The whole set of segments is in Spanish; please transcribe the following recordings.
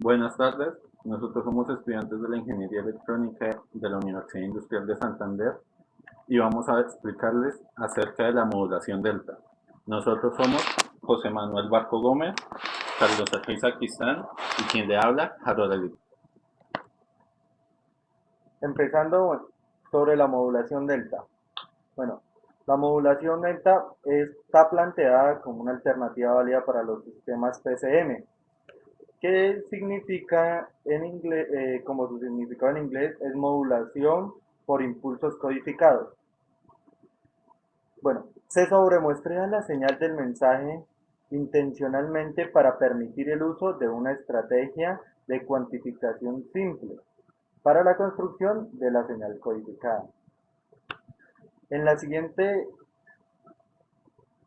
Buenas tardes, nosotros somos estudiantes de la Ingeniería Electrónica de la Universidad Industrial de Santander y vamos a explicarles acerca de la modulación delta. Nosotros somos José Manuel Barco Gómez, Carlos Arquiz Aquistán y quien le habla, Harold Ali. Empezando sobre la modulación delta. Bueno, la modulación delta está planteada como una alternativa válida para los sistemas PCM, que significa en inglés, como su significado en inglés, es modulación por impulsos codificados. Bueno, se sobremuestra la señal del mensaje intencionalmente para permitir el uso de una estrategia de cuantificación simple para la construcción de la señal codificada. En la siguiente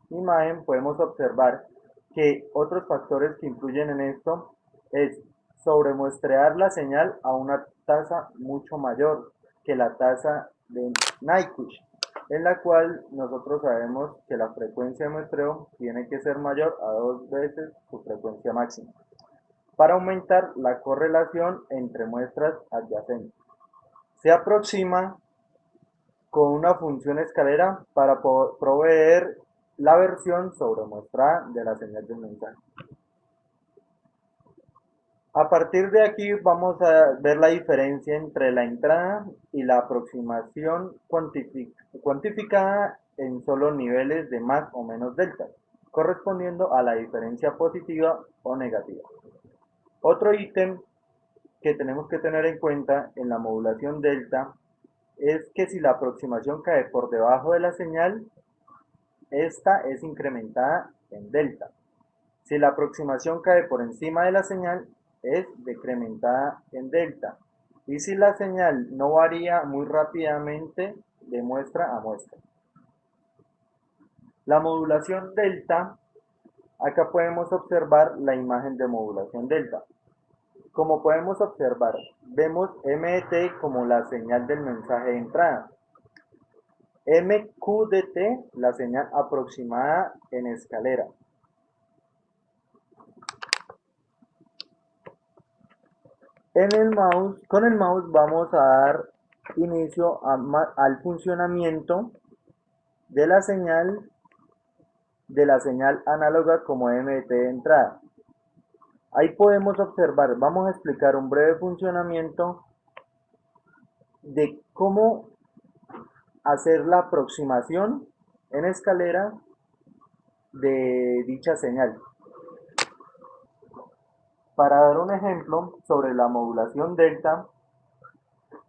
imagen podemos observar que otros factores que influyen en esto es sobremuestrear la señal a una tasa mucho mayor que la tasa de Nyquist, en la cual nosotros sabemos que la frecuencia de muestreo tiene que ser mayor a 2 veces su frecuencia máxima, para aumentar la correlación entre muestras adyacentes. Se aproxima con una función escalera para proveer la versión sobremuestrada de la señal del mensaje. A partir de aquí vamos a ver la diferencia entre la entrada y la aproximación cuantificada en solo niveles de más o menos delta, correspondiendo a la diferencia positiva o negativa. Otro ítem que tenemos que tener en cuenta en la modulación delta es que si la aproximación cae por debajo de la señal, esta es incrementada en delta. Si la aproximación cae por encima de la señal, es decrementada en delta. Y si la señal no varía muy rápidamente de muestra a muestra. La modulación delta, acá podemos observar la imagen de modulación delta. Como podemos observar, vemos MT como la señal del mensaje de entrada. MQDT, la señal aproximada en escalera. Con el mouse vamos a dar inicio al funcionamiento de la señal análoga como MT de entrada. Ahí podemos observar, vamos a explicar un breve funcionamiento de cómo hacer la aproximación en escalera de dicha señal. Para dar un ejemplo sobre la modulación delta,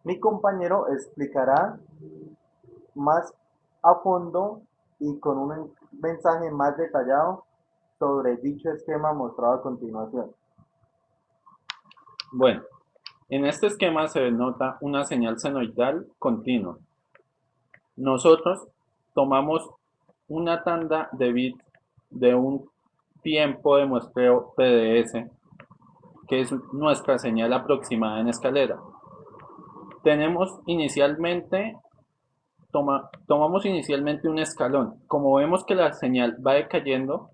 mi compañero explicará más a fondo y con un mensaje más detallado sobre dicho esquema mostrado a continuación. Bueno, en este esquema se denota una señal senoidal continua. Nosotros tomamos una tanda de bits de un tiempo de muestreo PDS, que es nuestra señal aproximada en escalera. Tenemos inicialmente, tomamos inicialmente un escalón. Como vemos que la señal va decayendo,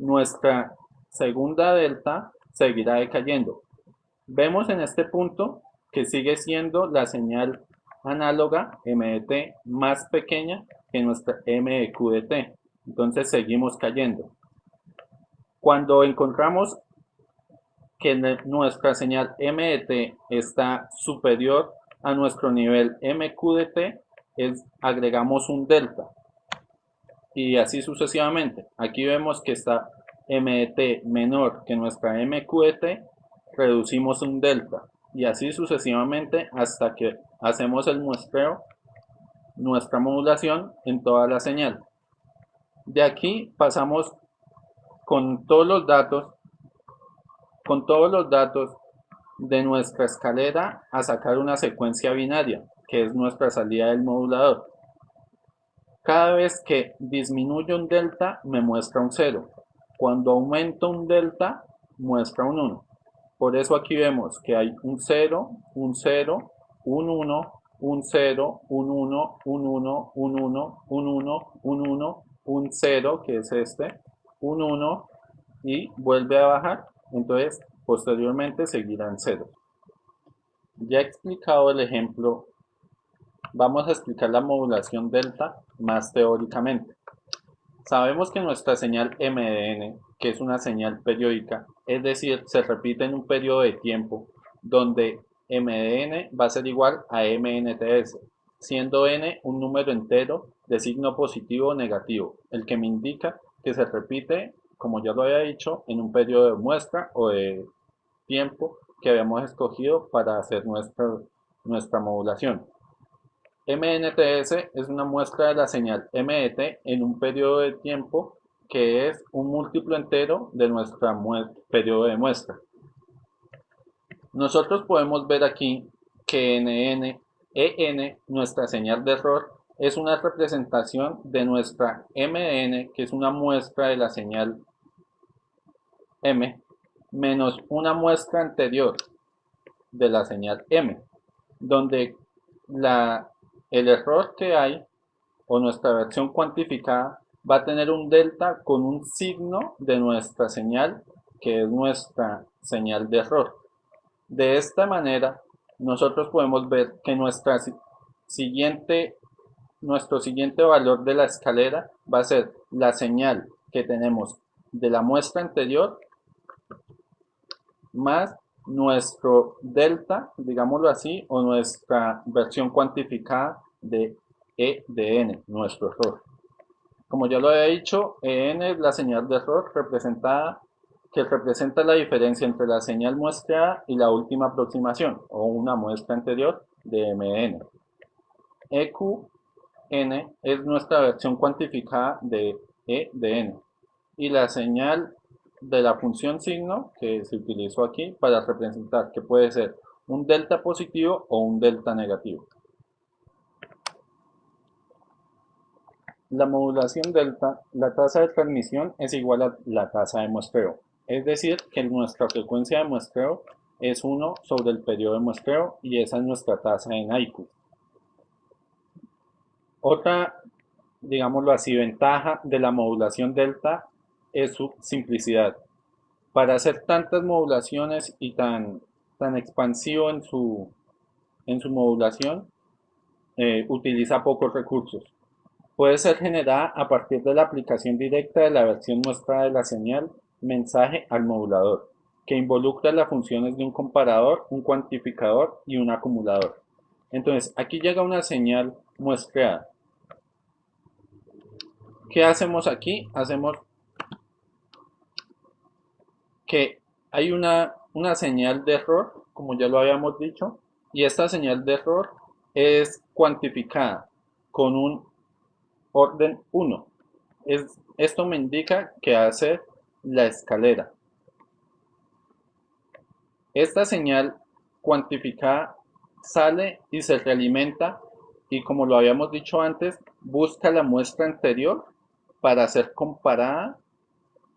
nuestra segunda delta seguirá decayendo. Vemos en este punto que sigue siendo la señal análoga MDT más pequeña que nuestra MQDT. Entonces seguimos cayendo. Cuando encontramos que nuestra señal MDT está superior a nuestro nivel MQDT, agregamos un delta y así sucesivamente. Aquí vemos que está MDT menor que nuestra MQDT, reducimos un delta y así sucesivamente hasta que hacemos el muestreo, nuestra modulación en toda la señal. De aquí pasamos con todos los datos de nuestra escalera a sacar una secuencia binaria, que es nuestra salida del modulador. Cada vez que disminuye un delta, me muestra un 0. Cuando aumento un delta, muestra un 1. Por eso aquí vemos que hay un 0, un 0, un 1, un 0, un 1, un 1, un 1, un 1, un 1, un 0, que es este, un 1, y vuelve a bajar. Entonces, Posteriormente seguirán ceros. Ya explicado el ejemplo, vamos a explicar la modulación delta más teóricamente. Sabemos que nuestra señal m de n, que es una señal periódica, es decir, se repite en un periodo de tiempo donde m de n va a ser igual a mnts, siendo n un número entero de signo positivo o negativo, el que me indica que se repite, como ya lo había dicho, en un periodo de muestra o de tiempo que habíamos escogido para hacer nuestra modulación. MNTS es una muestra de la señal M de t en un periodo de tiempo que es un múltiplo entero de nuestro periodo de muestra. Nosotros podemos ver aquí que EN, nuestra señal de error, es una representación de nuestra M de n, que es una muestra de la señal M, menos una muestra anterior de la señal M, donde el error que hay o nuestra versión cuantificada va a tener un delta con un signo de nuestra señal, que es nuestra señal de error. De esta manera, nosotros podemos ver que nuestro siguiente valor de la escalera va a ser la señal que tenemos de la muestra anterior más nuestro delta, digámoslo así, o nuestra versión cuantificada de E de n, nuestro error. Como ya lo había dicho, EN es la señal de error que representa la diferencia entre la señal muestreada y la última aproximación, o una muestra anterior de MN. EQN es nuestra versión cuantificada de E de n, y la señal de la función signo que se utilizó aquí para representar que puede ser un delta positivo o un delta negativo. La modulación delta, la tasa de transmisión es igual a la tasa de muestreo, es decir, que nuestra frecuencia de muestreo es 1 sobre el periodo de muestreo y esa es nuestra tasa en Nyquist. Otra, digámoslo así, ventaja de la modulación delta es su simplicidad. Para hacer tantas modulaciones y tan expansivo en su modulación, utiliza pocos recursos. Puede ser generada a partir de la aplicación directa de la versión muestrada de la señal mensaje al modulador, que involucra las funciones de un comparador, un cuantificador y un acumulador. Entonces, aquí llega una señal muestreada. ¿Qué hacemos aquí? Hacemos que hay una señal de error, como ya lo habíamos dicho, y esta señal de error es cuantificada con un orden 1. Esto me indica que hace la escalera. Esta señal cuantificada sale y se realimenta y, como lo habíamos dicho antes, busca la muestra anterior para ser comparada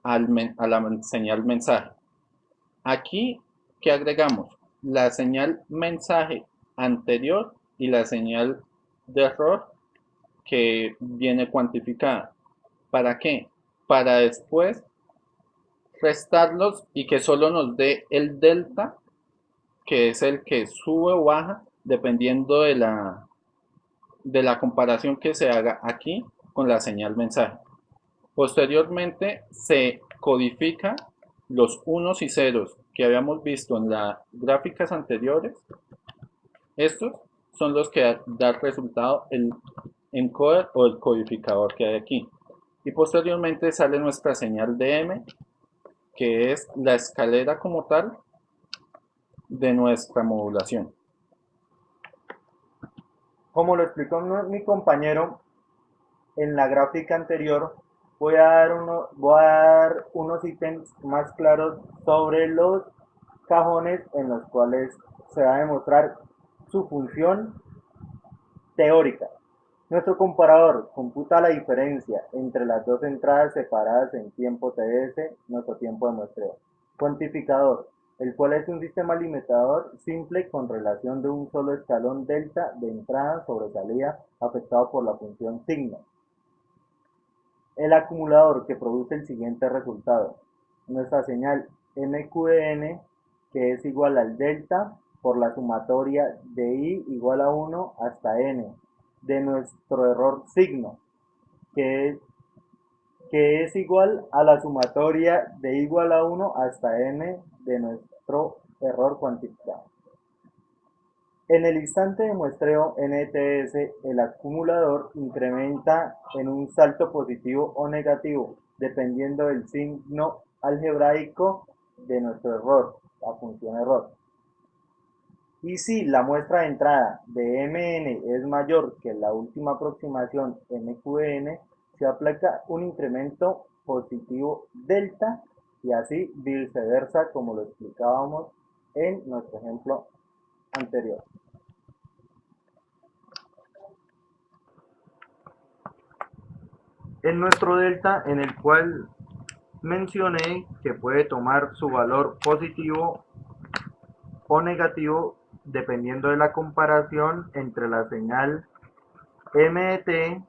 a la señal mensaje. Aquí, ¿qué agregamos? La señal mensaje anterior y la señal de error que viene cuantificada. ¿Para qué? Para después restarlos y que solo nos dé el delta, que es el que sube o baja dependiendo de la comparación que se haga aquí con la señal mensaje. Posteriormente se codifica los unos y ceros que habíamos visto en las gráficas anteriores. Estos son los que da resultado el encoder o el codificador que hay aquí. Y posteriormente sale nuestra señal de M, que es la escalera como tal de nuestra modulación. Como lo explicó mi compañero en la gráfica anterior, voy a dar unos ítems más claros sobre los cajones en los cuales se va a demostrar su función teórica. Nuestro comparador computa la diferencia entre las dos entradas separadas en tiempo TS, nuestro tiempo de muestreo. Cuantificador, el cual es un sistema limitador simple con relación de un solo escalón delta de entrada sobre salida afectado por la función signo. El acumulador que produce el siguiente resultado. Nuestra señal MQN que es igual al delta por la sumatoria de i igual a 1 hasta n de nuestro error signo, que es, que es igual a la sumatoria de igual a 1 hasta n de nuestro error cuantificado. En el instante de muestreo NTS, el acumulador incrementa en un salto positivo o negativo, dependiendo del signo algebraico de nuestro error, la función error. Y si la muestra de entrada de Mn es mayor que la última aproximación Mqn, se aplica un incremento positivo delta y así viceversa, como lo explicábamos en nuestro ejemplo anterior. En nuestro delta, en el cual mencioné que puede tomar su valor positivo o negativo dependiendo de la comparación entre la señal M de t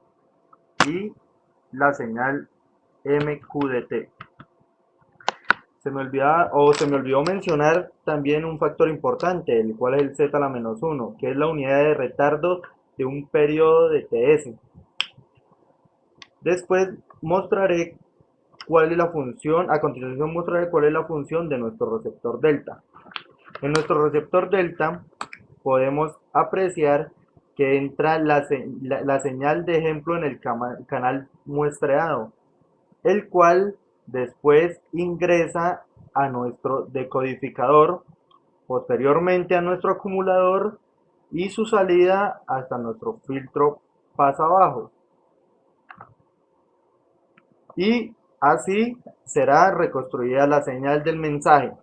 y la señal MQ de t. Se me olvidó mencionar también un factor importante, el cual es el z a la menos 1, que es la unidad de retardo de un periodo de TS. Después mostraré cuál es la función, a continuación mostraré cuál es la función de nuestro receptor delta. En nuestro receptor delta podemos apreciar que entra la señal de ejemplo en el canal muestreado, el cual después ingresa a nuestro decodificador, posteriormente a nuestro acumulador y su salida hasta nuestro filtro pasabajo. Y así será reconstruida la señal del mensaje.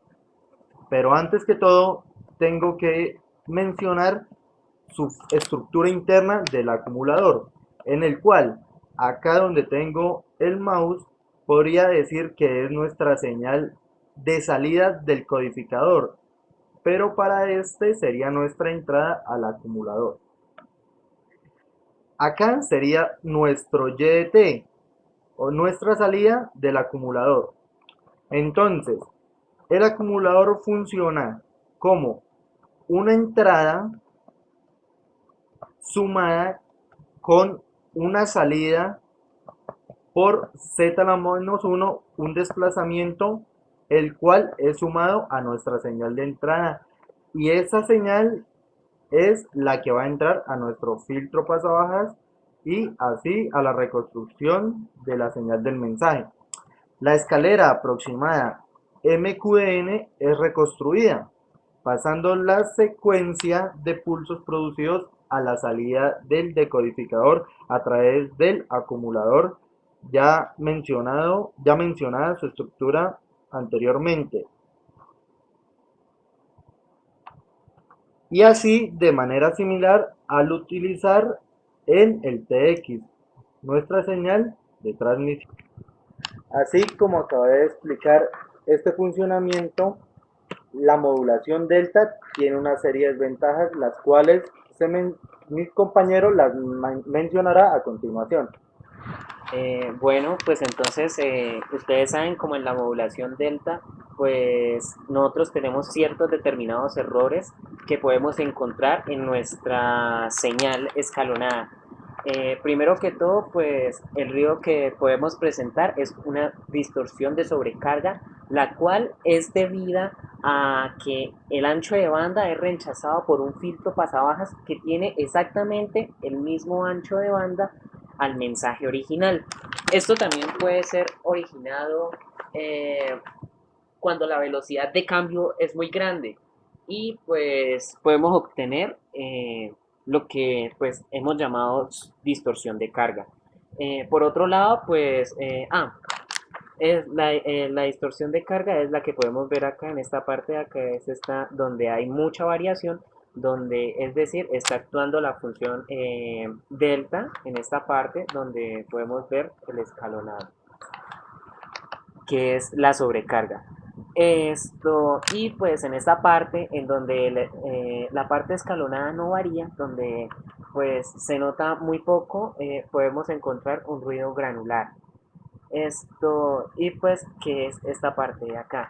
Pero antes que todo, tengo que mencionar su estructura interna del acumulador, en el cual, acá donde tengo el mouse, podría decir que es nuestra señal de salida del codificador, pero para este sería nuestra entrada al acumulador. Acá sería nuestro YDT, o nuestra salida del acumulador. Entonces, el acumulador funciona como una entrada sumada con una salida por z a la menos 1, un desplazamiento, el cual es sumado a nuestra señal de entrada. Y esa señal es la que va a entrar a nuestro filtro pasabajas y así a la reconstrucción de la señal del mensaje. La escalera aproximada MQN es reconstruida, pasando la secuencia de pulsos producidos a la salida del decodificador a través del acumulador ya mencionada su estructura anteriormente. Y así de manera similar al utilizar en el TX, nuestra señal de transmisión. Así como acabé de explicar este funcionamiento, la modulación delta tiene una serie de ventajas, las cuales mi compañero las mencionará a continuación. Bueno, pues entonces ustedes saben como en la modulación delta, pues nosotros tenemos ciertos determinados errores que podemos encontrar en nuestra señal escalonada. Primero que todo, pues el ruido que podemos presentar es una distorsión de sobrecarga, la cual es debida a que el ancho de banda es rechazado por un filtro pasabajas que tiene exactamente el mismo ancho de banda al mensaje original. Esto también puede ser originado cuando la velocidad de cambio es muy grande y pues podemos obtener lo que pues hemos llamado distorsión de carga. Por otro lado, pues la distorsión de carga es la que podemos ver acá en esta parte de acá, es esta donde hay mucha variación, donde es decir, está actuando la función delta en esta parte donde podemos ver el escalonado, que es la sobrecarga. Y pues en esta parte en donde la parte escalonada no varía, donde pues se nota muy poco, podemos encontrar un ruido granular. Y pues, ¿qué es esta parte de acá?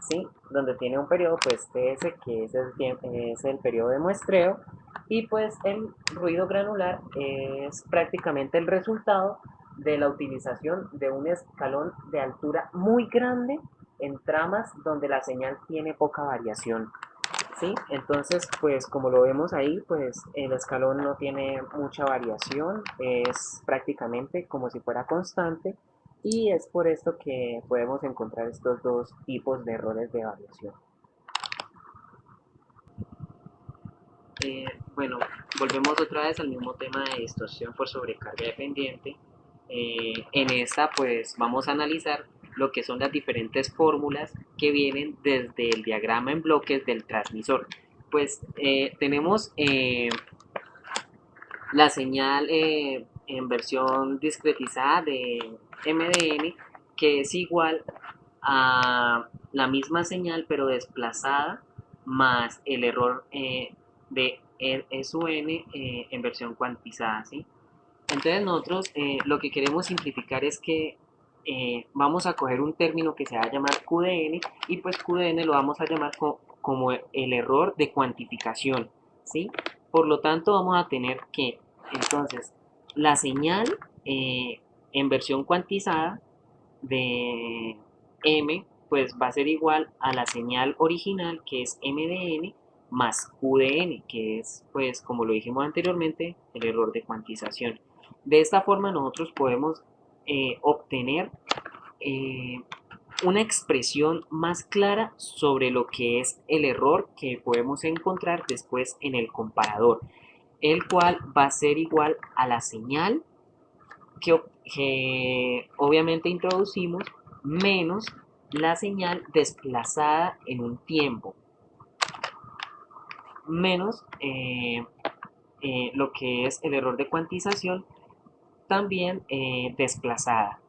¿sí? Donde tiene un periodo, pues TS, que es es el periodo de muestreo, y pues el ruido granular es prácticamente el resultado de la utilización de un escalón de altura muy grande en tramas donde la señal tiene poca variación. ¿Sí? Entonces, pues como lo vemos ahí, pues el escalón no tiene mucha variación, es prácticamente como si fuera constante, y es por esto que podemos encontrar estos dos tipos de errores de variación. Bueno, volvemos otra vez al mismo tema de distorsión por sobrecarga dependiente. En esta pues vamos a analizar lo que son las diferentes fórmulas que vienen desde el diagrama en bloques del transmisor. Pues tenemos la señal en versión discretizada de MDN, que es igual a la misma señal pero desplazada más el error de SUN en versión cuantizada, ¿sí? Entonces nosotros lo que queremos simplificar es que vamos a coger un término que se va a llamar QDN, y pues QDN lo vamos a llamar como el error de cuantificación, ¿sí? Por lo tanto vamos a tener que entonces la señal en versión cuantizada de M pues va a ser igual a la señal original, que es MDN, más QDN, que es, pues como lo dijimos anteriormente, el error de cuantización. De esta forma nosotros podemos obtener eh, una expresión más clara sobre lo que es el error que podemos encontrar después en el comparador, el cual va a ser igual a la señal que obviamente introducimos menos la señal desplazada en un tiempo, menos lo que es el error de cuantización, también desplazada.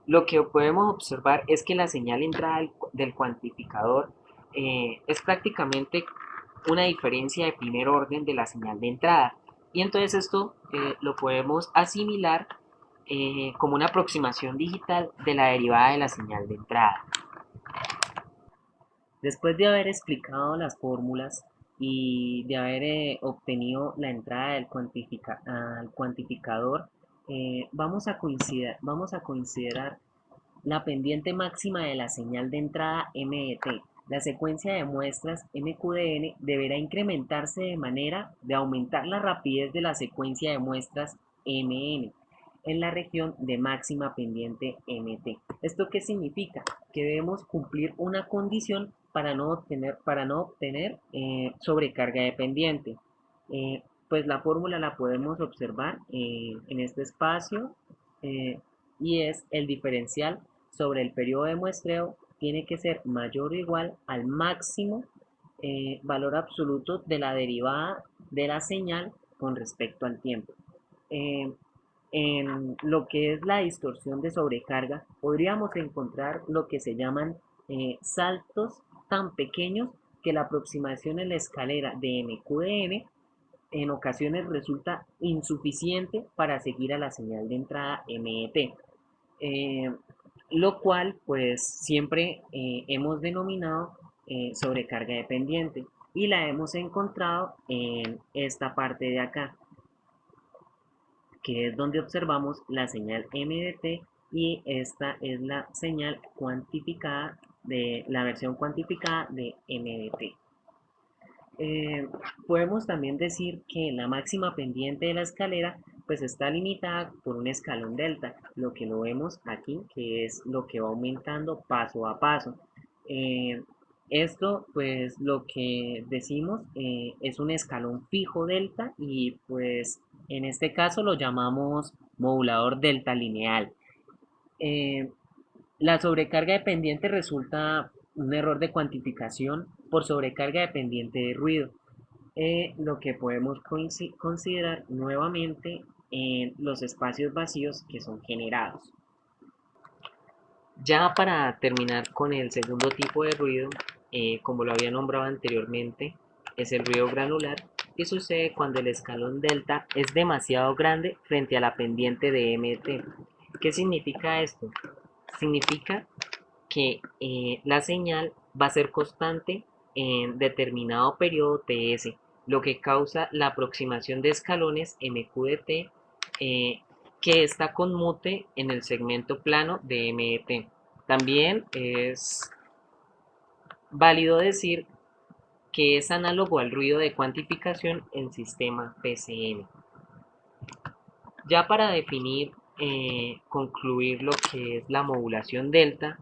Lo que podemos observar es que la señal entrada del cuantificador es prácticamente una diferencia de primer orden de la señal de entrada. Y entonces esto lo podemos asimilar como una aproximación digital de la derivada de la señal de entrada. Después de haber explicado las fórmulas y de haber obtenido la entrada del al cuantificador, vamos a considerar la pendiente máxima de la señal de entrada MDT. La secuencia de muestras MQDN deberá incrementarse de manera de aumentar la rapidez de la secuencia de muestras MN en la región de máxima pendiente MT. ¿Esto qué significa? Que debemos cumplir una condición para no obtener sobrecarga de pendiente. Pues la fórmula la podemos observar en este espacio, eh, y es el diferencial sobre el periodo de muestreo tiene que ser mayor o igual al máximo valor absoluto de la derivada de la señal con respecto al tiempo. Eh, en lo que es la distorsión de sobrecarga, podríamos encontrar lo que se llaman saltos tan pequeños que la aproximación en la escalera de MQDN en ocasiones resulta insuficiente para seguir a la señal de entrada MET, eh, lo cual pues siempre hemos denominado sobrecarga dependiente, y la hemos encontrado en esta parte de acá, que es donde observamos la señal MDT, y esta es la señal cuantificada de la versión cuantificada de MDT. Eh, Podemos también decir que la máxima pendiente de la escalera pues está limitada por un escalón delta, lo que lo vemos aquí, que es lo que va aumentando paso a paso. Eh, Esto pues lo que decimos es un escalón fijo delta, y pues en este caso lo llamamos modulador delta lineal. Eh, la sobrecarga dependiente resulta un error de cuantificación por sobrecarga dependiente de ruido, lo que podemos considerar nuevamente en los espacios vacíos que son generados. Ya para terminar con el segundo tipo de ruido, como lo había nombrado anteriormente, es el ruido granular, que sucede cuando el escalón delta es demasiado grande frente a la pendiente de MT. ¿Qué significa esto? Significa que la señal va a ser constante en determinado periodo TS, lo que causa la aproximación de escalones MQ que está conmute en el segmento plano de MET. También es válido decir que es análogo al ruido de cuantificación en sistema PCM. Ya para definir, concluir lo que es la modulación delta,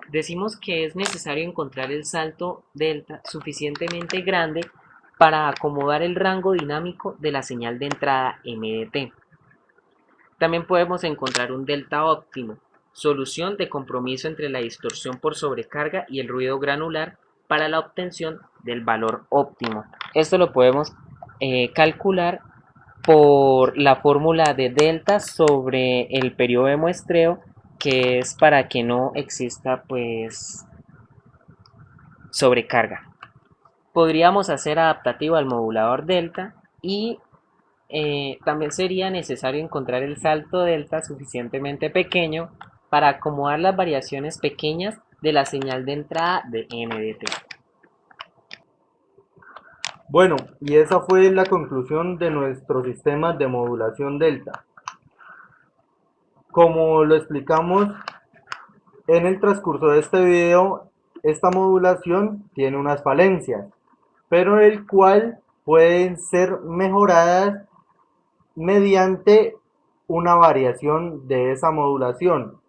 decimos que es necesario encontrar el salto delta suficientemente grande para acomodar el rango dinámico de la señal de entrada MDT. También podemos encontrar un delta óptimo, solución de compromiso entre la distorsión por sobrecarga y el ruido granular para la obtención del valor óptimo. Esto lo podemos calcular por la fórmula de delta sobre el periodo de muestreo, que es para que no exista pues sobrecarga. Podríamos hacer adaptativo al modulador delta y también sería necesario encontrar el salto delta suficientemente pequeño para acomodar las variaciones pequeñas de la señal de entrada de MDT. Bueno, y esa fue la conclusión de nuestro sistema de modulación delta. Como lo explicamos en el transcurso de este video, esta modulación tiene unas falencias, pero el cual pueden ser mejoradas mediante una variación de esa modulación,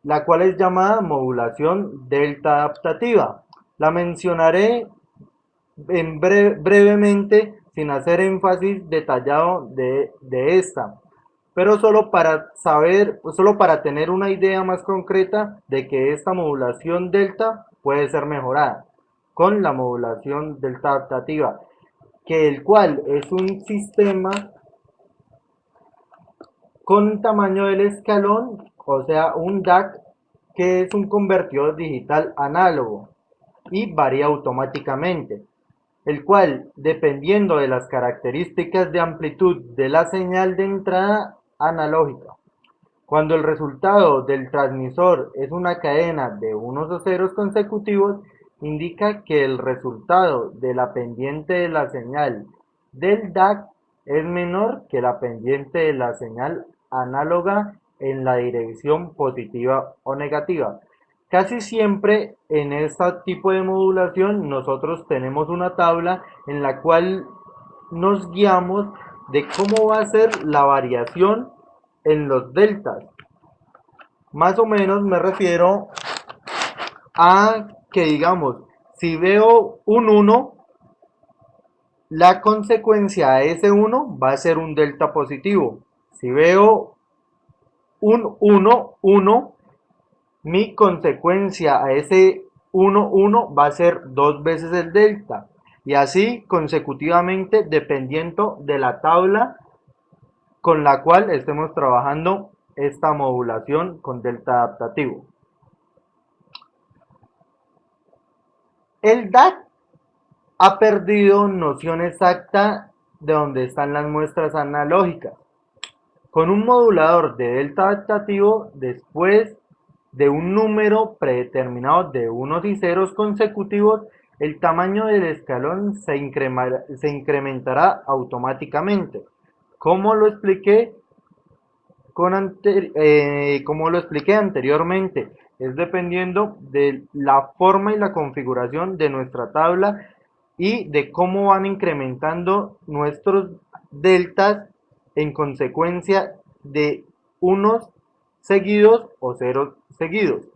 la cual es llamada modulación delta adaptativa. La mencionaré brevemente sin hacer énfasis detallado de esta, pero solo para saber, solo para tener una idea más concreta de que esta modulación delta puede ser mejorada con la modulación delta adaptativa, que el cual es un sistema con tamaño del escalón, o sea, un DAC, que es un convertidor digital análogo y varía automáticamente, el cual, dependiendo de las características de amplitud de la señal de entrada analógica, cuando el resultado del transmisor es una cadena de unos o ceros consecutivos, indica que el resultado de la pendiente de la señal del DAC es menor que la pendiente de la señal análoga en la dirección positiva o negativa. Casi siempre en este tipo de modulación nosotros tenemos una tabla en la cual nos guiamos de cómo va a ser la variación en los deltas. Más o menos me refiero a que, digamos, si veo un 1, la consecuencia a ese 1 va a ser un delta positivo. Si veo un 1, 1, mi consecuencia a ese 1, 1 va a ser 2 veces el delta. Y así consecutivamente dependiendo de la tabla con la cual estemos trabajando esta modulación con delta adaptativo. El DAC ha perdido noción exacta de dónde están las muestras analógicas. Con un modulador de delta adaptativo, después de un número predeterminado de unos y ceros consecutivos, el tamaño del escalón se incrementará automáticamente. Como lo expliqué anteriormente, es dependiendo de la forma y la configuración de nuestra tabla y de cómo van incrementando nuestros deltas en consecuencia de unos seguidos o ceros seguidos.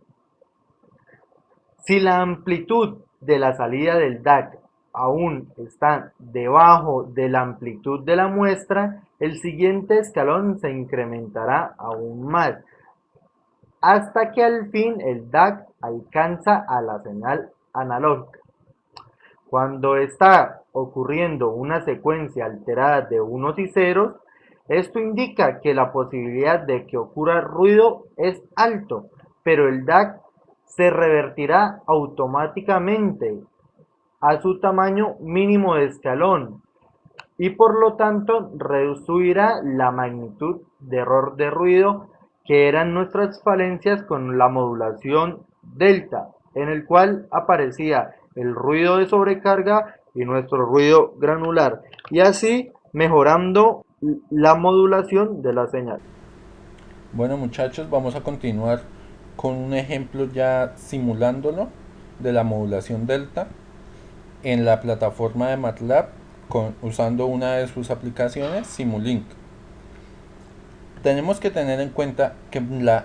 Si la amplitud de la salida del DAC aún está debajo de la amplitud de la muestra, el siguiente escalón se incrementará aún más, hasta que al fin el DAC alcanza a la señal analógica. Cuando está ocurriendo una secuencia alterada de unos y ceros, esto indica que la posibilidad de que ocurra ruido es alto, pero el DAC se revertirá automáticamente a su tamaño mínimo de escalón y por lo tanto reducirá la magnitud de error de ruido que eran nuestras falencias con la modulación delta. en el cual aparecía el ruido de sobrecarga y nuestro ruido granular, y así mejorando la modulación de la señal. Bueno muchachos, vamos a continuar con un ejemplo ya simulándolo de la modulación delta en la plataforma de MATLAB usando una de sus aplicaciones, Simulink. Tenemos que tener en cuenta que en la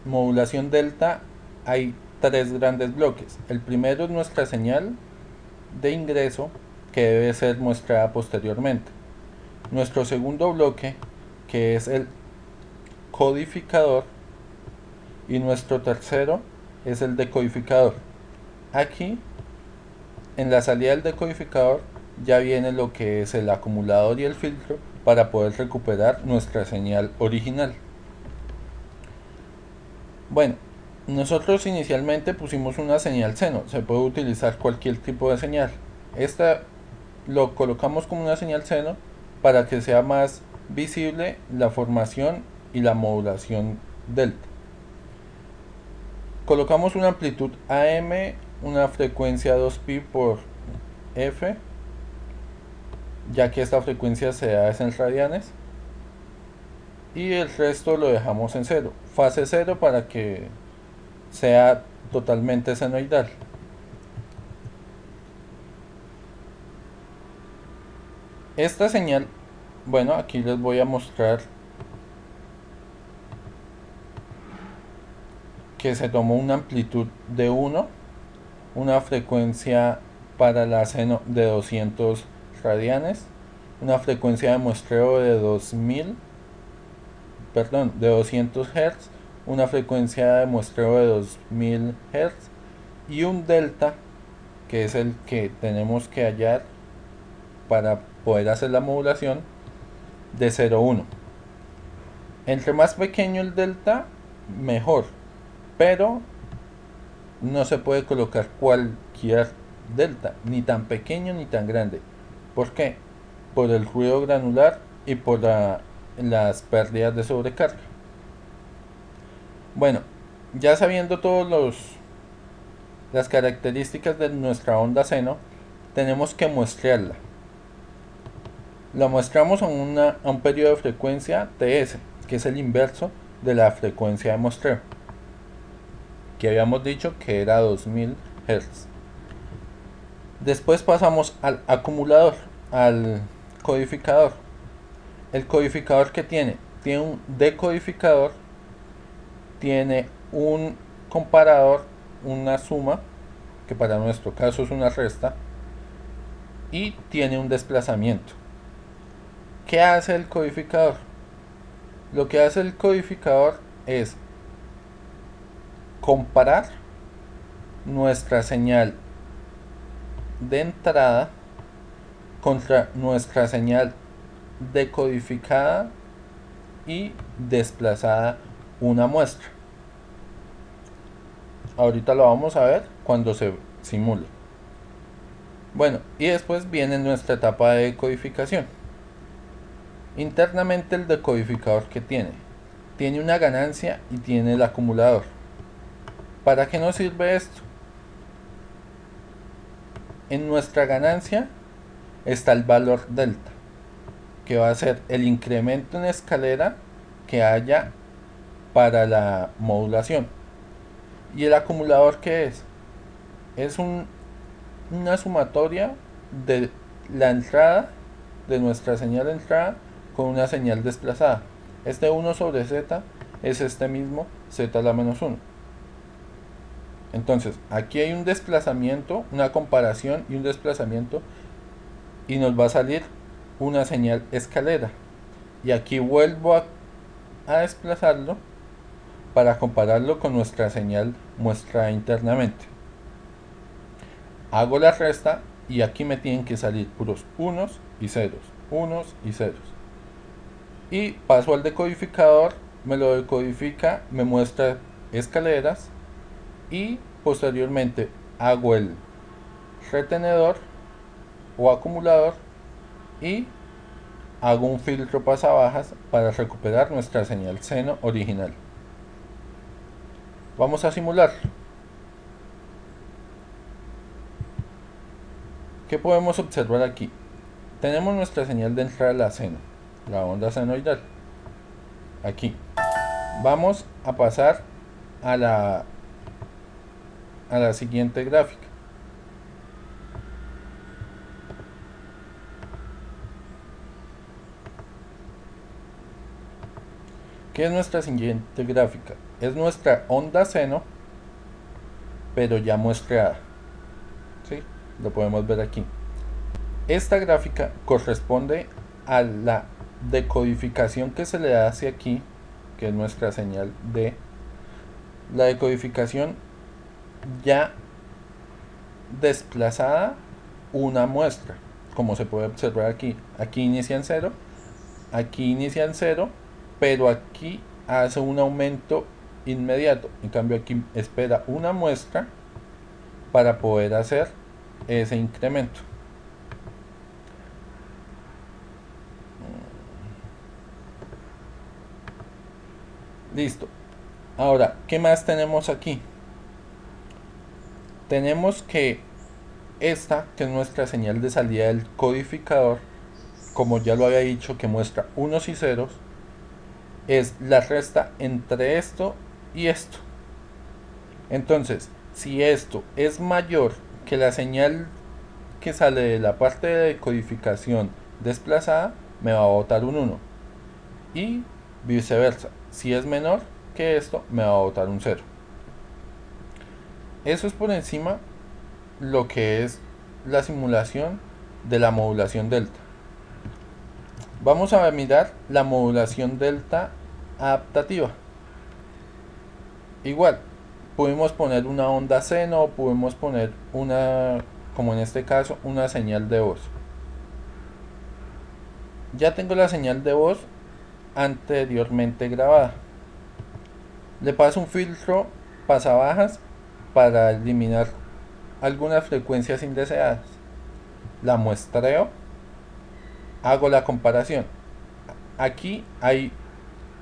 modulación delta hay tres grandes bloques. El primero es nuestra señal de ingreso, que debe ser mostrada posteriormente. Nuestro segundo bloque, que es el codificador, y nuestro tercero es el decodificador. Aquí en la salida del decodificador ya viene lo que es el acumulador y el filtro para poder recuperar nuestra señal original. Bueno, nosotros inicialmente pusimos una señal seno, se puede utilizar cualquier tipo de señal. Esta lo colocamos como una señal seno para que sea más visible la formación y la modulación delta. Colocamos una amplitud AM, una frecuencia 2pi por F, ya que esta frecuencia se da en radianes, y el resto lo dejamos en cero, fase cero, para que sea totalmente senoidal. Esta señal, bueno, aquí les voy a mostrar que se tomó una amplitud de 1, una frecuencia para la seno de 200 radianes, una frecuencia de muestreo de 200 Hz, una frecuencia de muestreo de 2000 Hz y un delta, que es el que tenemos que hallar para poder hacer la modulación, de 0,1. Entre más pequeño el delta, mejor, pero no se puede colocar cualquier delta, ni tan pequeño ni tan grande. ¿Por qué? Por el ruido granular y por las pérdidas de sobrecarga. Bueno, ya sabiendo todas las características de nuestra onda seno, tenemos que muestrearla. La muestramos a un periodo de frecuencia TS, que es el inverso de la frecuencia de muestreo, que habíamos dicho que era 2000 Hz. Después pasamos al acumulador, al codificador. El codificador, que tiene un decodificador, tiene un comparador, una suma, que para nuestro caso es una resta, y tiene un desplazamiento. ¿Qué hace el codificador? Lo que hace el codificador es comparar nuestra señal de entrada contra nuestra señal decodificada y desplazada una muestra. Ahorita lo vamos a ver cuando se simule. Bueno, y después viene nuestra etapa de decodificación. Internamente el decodificador, que tiene una ganancia y tiene el acumulador. ¿Para qué nos sirve esto? En nuestra ganancia está el valor delta, que va a ser el incremento en escalera que haya para la modulación. ¿Y el acumulador qué es? Es una sumatoria de la entrada, de nuestra señal de entrada, con una señal desplazada. Este 1 sobre z es este mismo z a la menos 1. Entonces, aquí hay un desplazamiento, una comparación y un desplazamiento, y nos va a salir una señal escalera. Y aquí vuelvo a desplazarlo para compararlo con nuestra señal muestra internamente. Hago la resta y aquí me tienen que salir puros unos y ceros, unos y ceros. Y paso al decodificador, me lo decodifica, me muestra escaleras, y posteriormente hago el retenedor o acumulador y hago un filtro pasabajas para recuperar nuestra señal seno original. Vamos a simular. ¿Qué podemos observar aquí? Tenemos nuestra señal de entrada a la seno, la onda senoidal. Aquí. Vamos a pasar a la siguiente gráfica. ¿Qué es nuestra siguiente gráfica? Es nuestra onda seno, pero ya muestreada. ¿Sí? Lo podemos ver aquí. Esta gráfica corresponde a la decodificación que se le da hacia aquí, que es nuestra señal D. La decodificación ya desplazada una muestra, como se puede observar aquí. Aquí inicia en 0, aquí inicia en 0, pero aquí hace un aumento inmediato. En cambio aquí espera una muestra para poder hacer ese incremento. Listo. Ahora, ¿qué más tenemos aquí? Tenemos que esta, que es nuestra señal de salida del codificador, como ya lo había dicho, que muestra unos y ceros, es la resta entre esto y esto. Entonces, si esto es mayor que la señal que sale de la parte de codificación desplazada, me va a botar un 1. Y viceversa. Si es menor que esto, me va a botar un 0. Eso es por encima lo que es la simulación de la modulación delta. Vamos a mirar la modulación delta adaptativa. Igual, pudimos poner una onda seno o pudimos poner una, como en este caso, una señal de voz. Ya tengo la señal de voz anteriormente grabada. Le paso un filtro pasabajas para eliminar algunas frecuencias indeseadas. La muestreo, hago la comparación. Aquí hay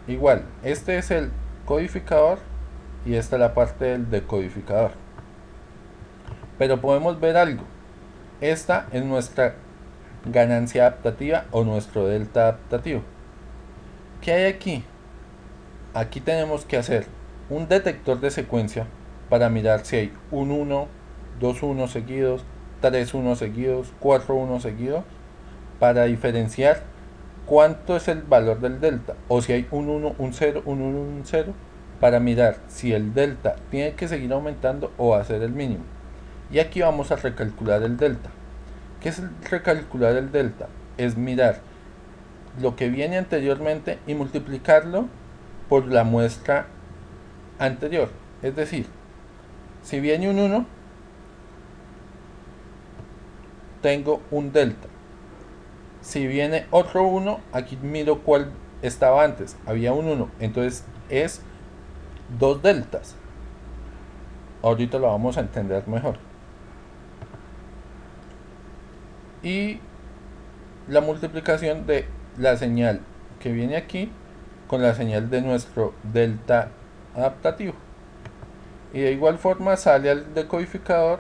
igual, este es el codificador y esta es la parte del decodificador. Pero podemos ver algo. Esta es nuestra ganancia adaptativa o nuestro delta adaptativo. ¿Qué hay aquí? Aquí tenemos que hacer un detector de secuencia para mirar si hay un 1, 2 1 seguidos, 3 1 seguidos, 4 1 seguidos, para diferenciar cuánto es el valor del delta, o si hay un 1, un 0, un 1, un 0, para mirar si el delta tiene que seguir aumentando o va a ser el mínimo. Y aquí vamos a recalcular el delta. ¿Qué es recalcular el delta? Es mirar lo que viene anteriormente y multiplicarlo por la muestra anterior. Es decir, si viene un 1, tengo un delta. Si viene otro 1, aquí miro cuál estaba antes. Había un 1, entonces es 2 deltas. Ahorita lo vamos a entender mejor. Y la multiplicación de la señal que viene aquí con la señal de nuestro delta adaptativo. Y de igual forma sale al decodificador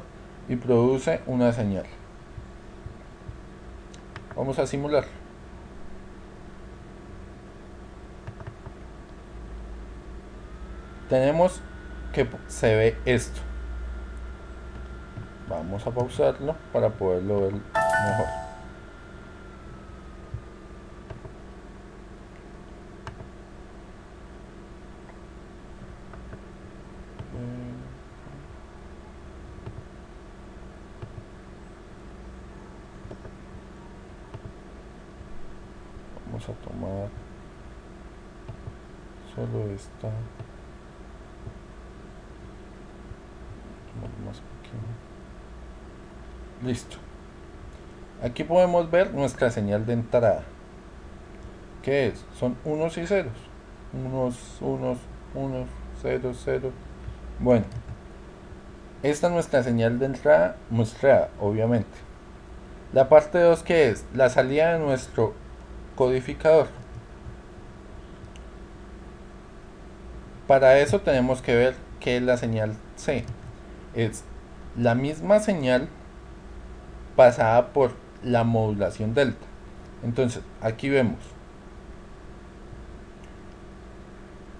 y produce una señal. Vamos a simular. Tenemos que se ve esto. Vamos a pausarlo para poderlo ver mejor. Vamos a tomar solo esta. Más pequeño. Listo. Aquí podemos ver nuestra señal de entrada. ¿Qué es? Son unos y ceros. Unos, 0, 0. Bueno, esta es nuestra señal de entrada mostrada, obviamente. La parte 2, ¿qué es? La salida de nuestro codificador. Para eso tenemos que ver qué es la señal C. Es la misma señal pasada por la modulación delta. Entonces aquí vemos,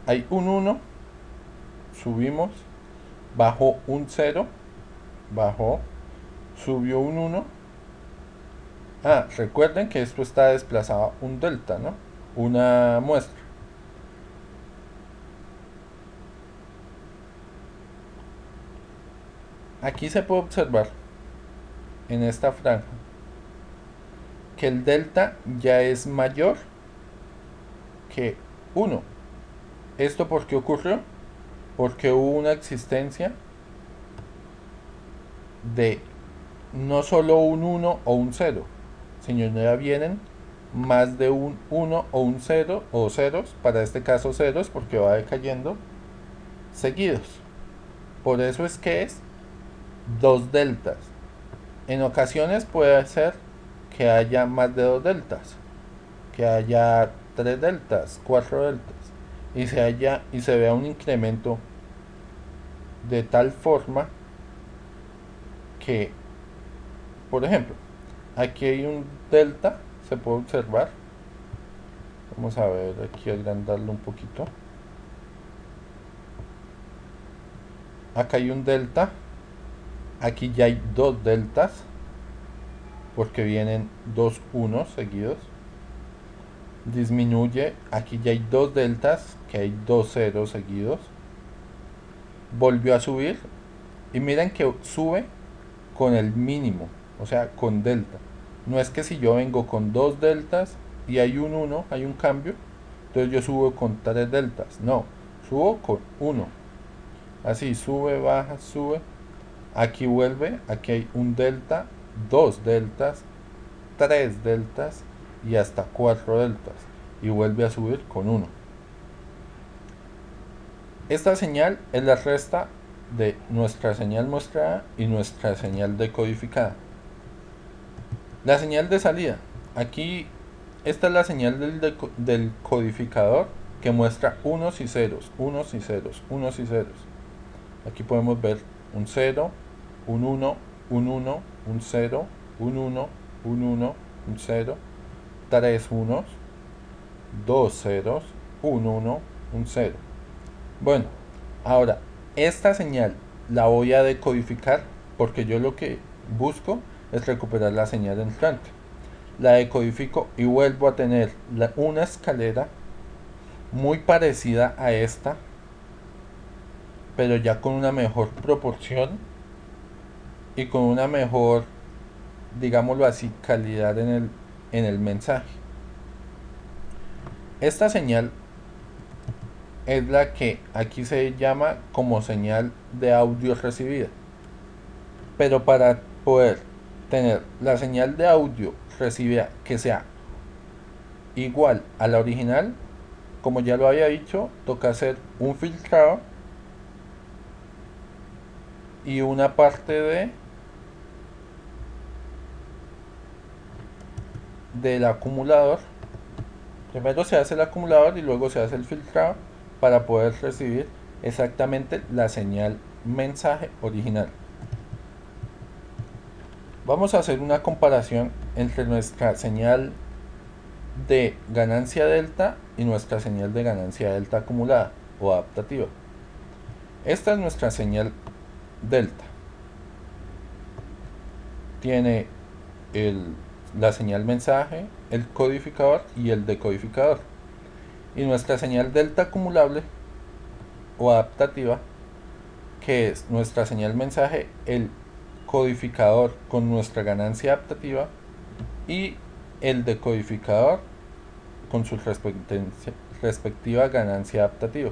hay un 1, subimos, bajó un 0, bajó, subió un 1. Recuerden que esto está desplazado un delta, ¿no? Una muestra. Aquí se puede observar en esta franja que el delta ya es mayor que 1. ¿Esto por qué ocurrió? Porque hubo una existencia de no solo un 1 o un 0, sino ya vienen más de un 1 o un 0 o ceros, para este caso ceros porque va decayendo seguidos. Por eso es que es dos deltas. En ocasiones puede ser que haya más de dos deltas, que haya tres deltas, cuatro deltas, y se vea un incremento de tal forma que, por ejemplo, aquí hay un delta, se puede observar. Vamos a ver, aquí agrandarlo un poquito. Acá hay un delta, aquí ya hay dos deltas, porque vienen dos unos seguidos. Disminuye, aquí ya hay dos deltas, que hay dos ceros seguidos. Volvió a subir, y miren que sube con el mínimo, o sea, con delta. No es que si yo vengo con dos deltas y hay un 1, hay un cambio, entonces yo subo con tres deltas. No, subo con 1. Así, sube, baja, sube. Aquí vuelve, aquí hay un delta, dos deltas, tres deltas y hasta cuatro deltas. Y vuelve a subir con 1. Esta señal es la resta de nuestra señal mostrada y nuestra señal decodificada. La señal de salida. Aquí, esta es la señal del codificador que muestra unos y ceros, unos y ceros, unos y ceros. Aquí podemos ver un 0, un 1, un 1, un 0, un 1, un 1, un 0, 3 unos, 2 ceros, un 1, un 0. Bueno, ahora, esta señal la voy a decodificar porque yo lo que busco es recuperar la señal entrante. La decodifico y vuelvo a tener una escalera muy parecida a esta, pero ya con una mejor proporción y con una mejor, digámoslo así, calidad en el mensaje. Esta señal es la que aquí se llama como señal de audio recibida. Pero para poder tener la señal de audio recibida que sea igual a la original, como ya lo había dicho, toca hacer un filtrado y una parte del acumulador. Primero se hace el acumulador y luego se hace el filtrado para poder recibir exactamente la señal mensaje original. Vamos a hacer una comparación entre nuestra señal de ganancia delta y nuestra señal de ganancia delta acumulada o adaptativa. Esta es nuestra señal delta. Tiene la señal mensaje, el codificador y el decodificador. Y nuestra señal delta acumulable o adaptativa, que es nuestra señal mensaje, el codificador con nuestra ganancia adaptativa y el decodificador con su respectiva ganancia adaptativa.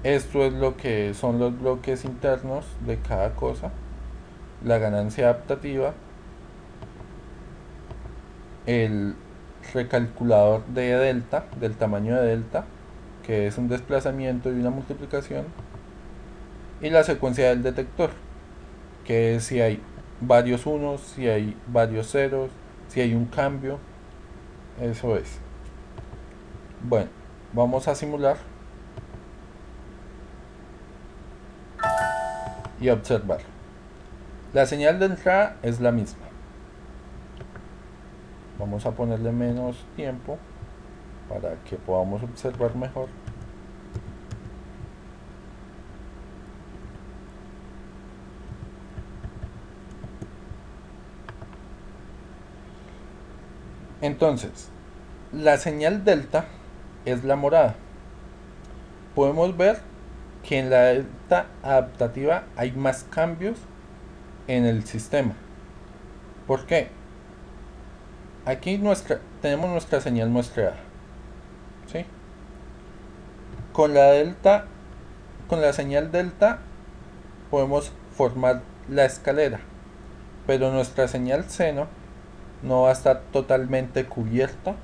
Esto es lo que son los bloques internos de cada cosa. La ganancia adaptativa, el recalculador de delta, del tamaño de delta, que es un desplazamiento y una multiplicación, y la secuencia del detector, que es si hay varios unos, si hay varios ceros, si hay un cambio. Eso es. Bueno, vamos a simular y observar. La señal de entrada es la misma. Vamos a ponerle menos tiempo para que podamos observar mejor. Entonces, la señal delta es la morada. Podemos ver que en la delta adaptativa hay más cambios en el sistema. ¿Por qué? Aquí tenemos nuestra señal muestreada, ¿sí? Con la delta, con la señal delta podemos formar la escalera, pero nuestra señal seno no va a estar totalmente cubierta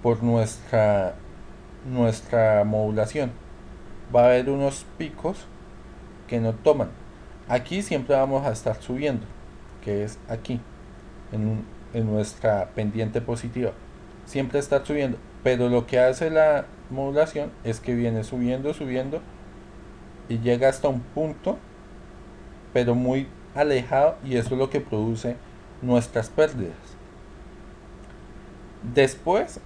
por nuestra modulación. Va a haber unos picos que no toman. Aquí siempre vamos a estar subiendo, que es aquí, en nuestra pendiente positiva. Siempre estar subiendo, pero lo que hace la modulación es que viene subiendo, subiendo y llega hasta un punto, pero muy alejado, y eso es lo que produce nuestras pérdidas. Después,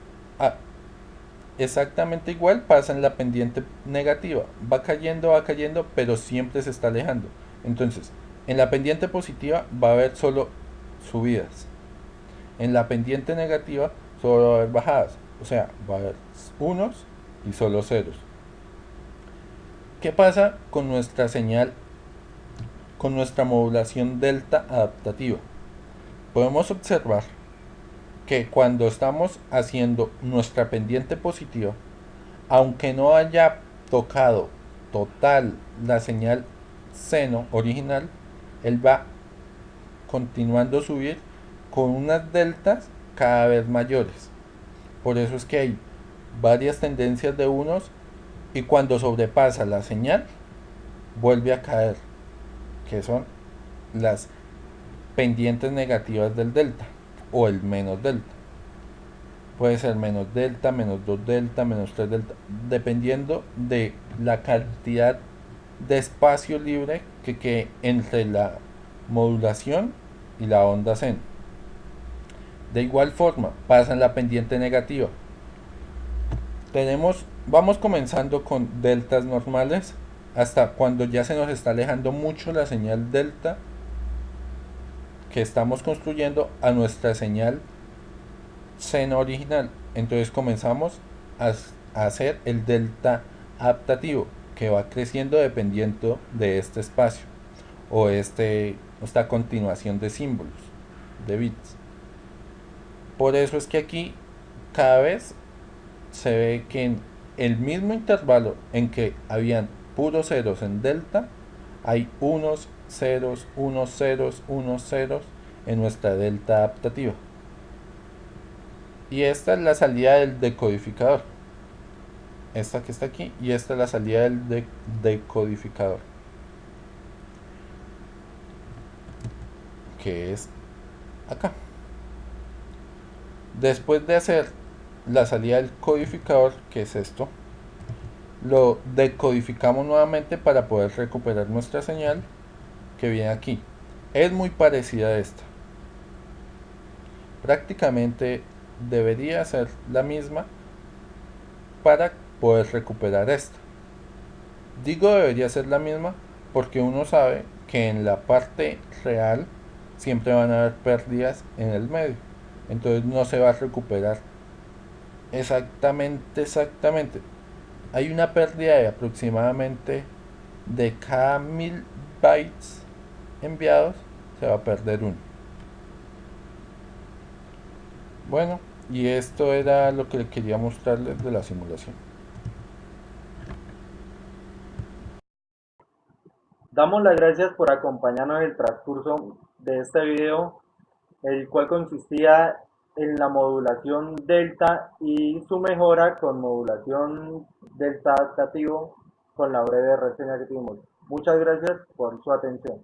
exactamente igual pasa en la pendiente negativa. Va cayendo, pero siempre se está alejando. Entonces, en la pendiente positiva va a haber solo subidas. En la pendiente negativa solo va a haber bajadas. O sea, va a haber unos y solo ceros. ¿Qué pasa con nuestra señal, con nuestra modulación delta adaptativa? Podemos observar que cuando estamos haciendo nuestra pendiente positiva, aunque no haya tocado total la señal seno original, él va continuando a subir con unas deltas cada vez mayores. Por eso es que hay varias tendencias de unos, y cuando sobrepasa la señal vuelve a caer, que son las pendientes negativas del delta o el menos delta. Puede ser menos delta, menos 2 delta, menos 3 delta, dependiendo de la cantidad de espacio libre que quede entre la modulación y la onda seno. De igual forma, pasa en la pendiente negativa. Vamos comenzando con deltas normales hasta cuando ya se nos está alejando mucho la señal delta que estamos construyendo a nuestra señal seno original. Entonces comenzamos a hacer el delta adaptativo, que va creciendo dependiendo de este espacio o esta continuación de símbolos, de bits. Por eso es que aquí cada vez se ve que en el mismo intervalo en que habían puros ceros en delta, hay unos ceros, unos ceros, unos ceros en nuestra delta adaptativa. Y esta es la salida del decodificador. Esta que está aquí, y esta es la salida del decodificador, que es acá. Después de hacer la salida del codificador, que es esto, lo decodificamos nuevamente para poder recuperar nuestra señal que viene aquí. Es muy parecida a esta. Prácticamente debería ser la misma para poder recuperar esta. Digo debería ser la misma porque uno sabe que en la parte real siempre van a haber pérdidas en el medio. Entonces no se va a recuperar exactamente. Hay una pérdida de aproximadamente de cada 1000 bytes enviados, se va a perder uno. Bueno, y esto era lo que le quería mostrarles de la simulación. Damos las gracias por acompañarnos en el transcurso de este video, el cual consistía en la modulación delta y su mejora con modulación delta adaptativo con la breve reseña que tuvimos. Muchas gracias por su atención.